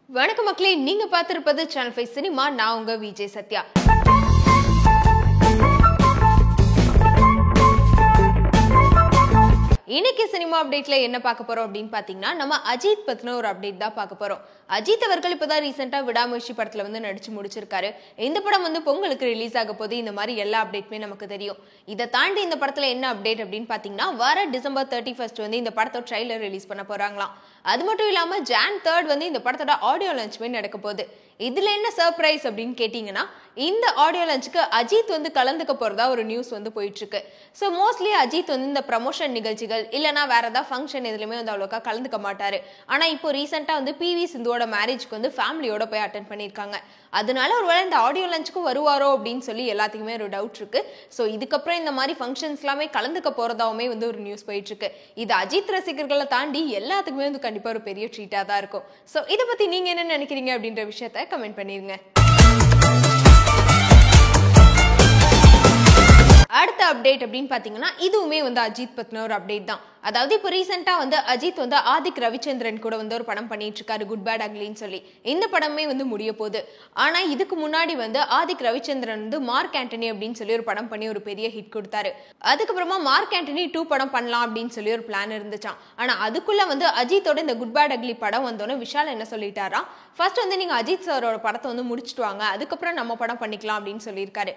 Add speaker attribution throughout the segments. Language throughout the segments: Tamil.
Speaker 1: வணக்கம் மக்களே, நீங்க பார்த்திருப்பது சேனல் 5 சினிமா. நான் உங்க விஜய் சத்யா. இன்னைக்கு சினிமா அப்டேட்ல என்ன பார்க்க போறோம் அப்படின்னு பாத்தீங்கன்னா, நம்ம அஜித் பத்தின ஒரு அப்டேட் தான் பார்க்க போறோம். அஜித் அவர்கள் இப்பதான் ரீசெண்டா விடாமுயற்சி படத்துல நடிச்சு முடிச்சிருக்காரு. இந்த படம் பொங்கலுக்கு ரிலீஸ் ஆக போது. இந்த மாதிரி எல்லா அப்டேட்டுமே நமக்கு தெரியும். இதை தாண்டி இந்த படத்துல என்ன அப்டேட் அப்படின்னு பாத்தீங்கன்னா, வர டிசம்பர் 31 இந்த படத்தோட ட்ரைலர் ரிலீஸ் பண்ண போறாங்களாம். அது மட்டும் இல்லாம ஜான் 3 இந்த படத்தோட ஆடியோ லான்ச்மே நடக்க போகுது. இதுல என்ன சர்ப்ரைஸ் அப்படின்னு கேட்டீங்கன்னா, இந்த ஆடியோ லான்ச்சுக்கு அஜித் கலந்துக்க போறதா ஒரு நியூஸ் போயிட்டு இருக்கு. ஸோ மோஸ்ட்லி அஜித் இந்த ப்ரமோஷன் நிகழ்ச்சிகள் இல்லைன்னா வேற ஏதாவது ஃபங்க்ஷன் எதுலையுமே அவ்வளோக்கா கலந்துக்க மாட்டாரு. ஆனா இப்போ ரீசெண்டா PV சிந்துவோட மேரேஜ்க்கு ஃபேமிலியோட போய் அட்டென்ட் பண்ணியிருக்காங்க. அதனால ஒருவேளை இந்த ஆடியோ லான்ச்சுக்கும் வருவாரோ அப்படின்னு சொல்லி எல்லாத்துக்குமே ஒரு டவுட் இருக்கு. ஸோ இதுக்கப்புறம் இந்த மாதிரி ஃபங்க்ஷன்ஸ் எல்லாமே கலந்துக்க போறதாவுமே ஒரு நியூஸ் போயிட்டு இருக்கு. இது அஜித் ரசிகர்களை தாண்டி எல்லாத்துக்குமே கண்டிப்பா ஒரு பெரிய ட்ரீட்டா தான் இருக்கும். ஸோ இதை பத்தி நீங்க என்ன நினைக்கிறீங்க அப்படின்ற விஷயத்த கமெண்ட் பண்ணிருங்க. அடுத்த அப்டேட் அப்படின்னு பாத்தீங்கன்னா, இதுவுமே அஜித் பத்தின ஒரு அப்டேட் தான். அதாவது இப்போ ரீசெண்டா அஜித் ஆதிக் ரவிச்சந்திரன் கூட ஒரு படம் பண்ணிட்டு இருக்காரு, குட் பேட் அக்லின்னு சொல்லி. இந்த படமே முடிய போகுது. ஆனா இதுக்கு முன்னாடி ஆதிக் ரவிச்சந்திரன் மார்க் ஆண்டனி அப்படின்னு சொல்லி ஒரு படம் பண்ணி ஒரு பெரிய ஹிட் கொடுத்தாரு. அதுக்கப்புறமா மார்க் ஆண்டனி 2 படம் பண்ணலாம் அப்படின்னு சொல்லி ஒரு பிளான் இருந்துச்சான். ஆனா அதுக்குள்ள அஜித்தோட இந்த குட் பேட் அக்லி படம் வந்தோன்னு விஷால் என்ன சொல்லிட்டாரா, ஃபர்ஸ்ட் நீங்க அஜித் சாரோட படத்தை முடிச்சுட்டு வாங்க, அதுக்கப்புறம் நம்ம படம் பண்ணிக்கலாம் அப்படின்னு சொல்லியிருக்காரு.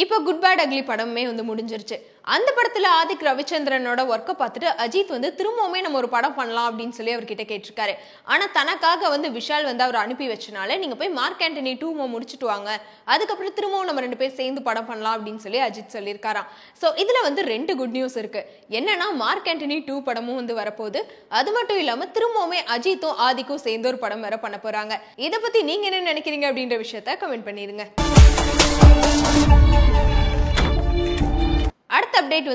Speaker 1: இப்போ குட் பேட் அக்லி படமே முடிஞ்சிருச்சு. அந்த படத்துல ஆதிக் ரவிச்சந்திரனோட ஒர்க்கை பார்த்துட்டு அஜித் திரும்பவுமே நம்ம ஒரு படம் பண்ணலாம் அப்படின்னு சொல்லி அவர்கிட்ட கேட்டிருக்காரு. ஆனா தனக்காக விஷால் அவர் அனுப்பி வச்சனால நீங்க போய் மார்க் ஆண்டனி 2 முடிச்சுட்டு வாங்க, அதுக்கப்புறம் திரும்பவும் நம்ம 2 பேர் சேர்ந்து படம் பண்ணலாம் அப்படின்னு சொல்லி அஜித் சொல்லியிருக்காராம். ஸோ இதுல 2 குட் நியூஸ் இருக்கு. என்னன்னா மார்க் ஆண்டனி 2 படமும் வரப்போகுது. அது மட்டும் இல்லாம திரும்பவுமே அஜித்தும் ஆதிக்கும் சேர்ந்து ஒரு படம் வேற பண்ண போறாங்க. இதை பத்தி நீங்க என்ன நினைக்கிறீங்க அப்படின்ற விஷயத்த கமெண்ட் பண்ணிருங்க. அடுத்த அப்டேட்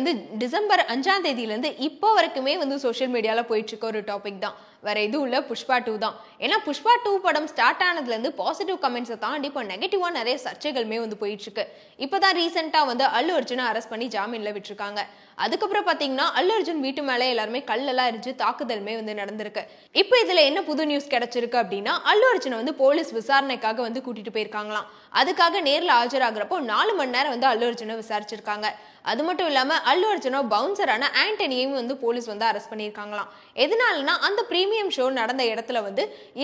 Speaker 1: டிசம்பர் 5 இப்போ வரைக்குமே சோஷியல் மீடியால போயிட்டு இருக்க ஒரு டாபிக் தான். வேற எதுவும் இல்ல, புஷ்பா 2 தான். ஏன்னா புஷ்பா 2 படம் ஸ்டார்ட் ஆனதுல இருந்து பாசிட்டிவ் கமெண்ட்ஸை தாண்டி இப்போ நெகட்டிவா நிறைய சர்ச்சைகளுமே போயிட்டு இருக்கு. இப்பதான் ரீசெண்டா அல்லு அர்ஜுனை அரெஸ்ட் பண்ணி ஜாமீன்ல விட்டுருக்காங்க. அதுக்கப்புறம் பாத்தீங்கன்னா அல்லு அர்ஜுன் வீட்டு மேல எல்லாருமே கல்லெல்லாம் எரிஞ்சு தாக்குதலுமே நடந்திருக்கு. இப்போ இதுல என்ன புது நியூஸ் கிடைச்சிருக்கு அப்படின்னா, அல்லு அர்ஜுனை போலீஸ் விசாரணைக்காக கூட்டிட்டு போயிருக்காங்களாம். அதுக்காக நேர்ல ஆஜராகிறப்போ 4 மணி நேரம் அல்லு அர்ஜுனை விசாரிச்சிருக்காங்க. அது மட்டும் இல்லாம அல்லு அர்ஜுனோ பவுன்சரான ஆண்டனியையும் போலீஸ் அரெஸ்ட் பண்ணியிருக்காங்களாம். எதனாலனா அந்த பிரீமியம் ஷோ நடந்த இடத்துல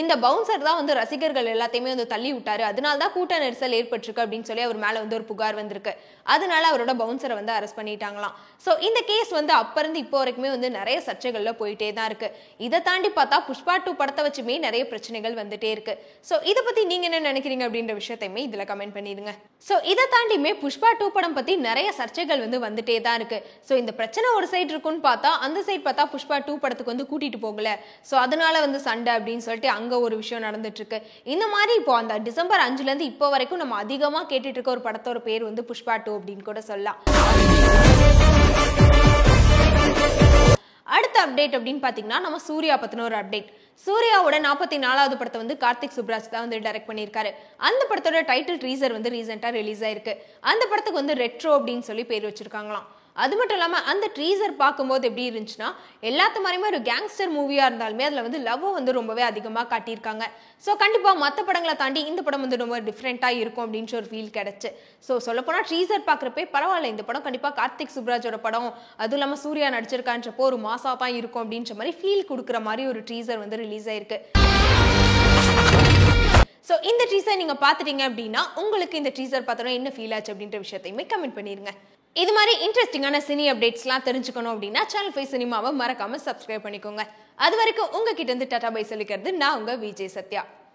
Speaker 1: இந்த பவுன்சர் தான் ரசிகர்கள் எல்லாத்தையுமே தள்ளி விட்டாரு, அதனால தான் கூட்ட நெரிசல் ஏற்பட்டிருக்கு அப்படின்னு சொல்லி அவர் மேல ஒரு புகார் வந்திருக்கு. அதனால அவரோட பவுன்சரை அரெஸ்ட் பண்ணிட்டாங்களாம். சோ இந்த கேஸ் அப்ப இருந்து இப்போ வரைக்குமே நிறைய சர்ச்சைகள்ல போயிட்டே தான் இருக்கு. இதை தாண்டி பார்த்தா புஷ்பா 2 படத்தை வச்சுமே நிறைய பிரச்சனைகள் வந்துட்டே இருக்கு. சோ இதை பத்தி நீங்க என்ன நினைக்கிறீங்க அப்படின்ற விஷயத்தையுமே இதுல கமெண்ட் பண்ணிடுங்க. சோ இதை தாண்டியுமே புஷ்பா 2 படம் பத்தி நிறைய சர்ச்சைகள் வந்துட்டே தான் இருக்கு. சோ இந்த பிரச்சனை ஒரு சைடு இருக்குன்னு பார்த்தா அந்த சைடு பார்த்தா புஷ்பா 2 படத்துக்கு கூட்டிட்டு போகல, சோ அதனால சண்டை அப்படின்னு சொல்லிட்டு அங்க ஒரு விஷயம் நடந்துட்டு இருக்கு. இந்த மாதிரி இப்போ அந்த டிசம்பர் 5 இப்போ வரைக்கும் நம்ம அதிகமா கேட்டுட்டு இருக்க ஒரு படத்தோட பேர் புஷ்பா 2 அப்படின்னு கூட சொல்லலாம். அடுத்த அப்டேட் அப்படின்னு பாத்தீங்கன்னா, நம்ம சூர்யா பத்தின ஒரு அப்டேட். சூர்யாவோட 44வது படத்தை கார்த்திக் சுப்ராஜ் தான் டைரக்ட் பண்ணியிருக்காரு. அந்த படத்தோட டைட்டில் ட்ரீசர் ரீசெண்டா ரிலீஸ் ஆயிருக்கு. அந்த படத்துக்கு ரெட்ரோ அப்படின்னு சொல்லி பேர் வச்சிருக்காங்களாம். அது மட்டும் இல்லாம அந்த ட்ரீசர் பார்க்கும்போது எப்படி இருந்துச்சுன்னா, எல்லாத்த மாதிரியுமே ஒரு கேங்ஸ்டர் மூவியா இருந்தாலுமே அதுல லவ் ரொம்பவே அதிகமா காட்டியிருக்காங்க. ஸோ கண்டிப்பா மற்ற படங்களை தாண்டி இந்த படம் ரொம்ப டிஃப்ரெண்டா இருக்கும் அப்படின்னு ஒரு ஃபீல் கிடைச்சு. ஸோ சொல்லப்போனா ட்ரீசர் பார்க்குறப்பே பரவாயில்ல, இந்த படம் கண்டிப்பா கார்த்திக் சுப்ராஜோட படம், அதுவும் இல்லாம சூர்யா நடிச்சிருக்கான்றப்போ ஒரு மாசா தான் இருக்கும் அப்படின்ற மாதிரி ஃபீல் கொடுக்குற மாதிரி ஒரு ட்ரீசர் ரிலீஸ் ஆயிருக்கு. சோ இந்த ட்ரீசர் நீங்க பாத்துட்டீங்க அப்படின்னா உங்களுக்கு இந்த ட்ரீசர் பார்த்தோன்னா என்ன ஃபீல் ஆச்சு அப்படின்ற விஷயத்தையுமே கமெண்ட் பண்ணிருங்க. இது மாதிரி இன்ட்ரெஸ்டிங்கான சினி அப்டேட்ஸ்லாம் தெரிஞ்சுக்கணும் அப்படின்னா சேனல் 5 சினிமாவை மறக்காம சப்ஸ்கிரைப் பண்ணிக்கோங்க. அது வரைக்கும் உங்ககிட்ட டாடா பை சொல்லிக்கிறது நான் உங்க விஜய் சத்யா.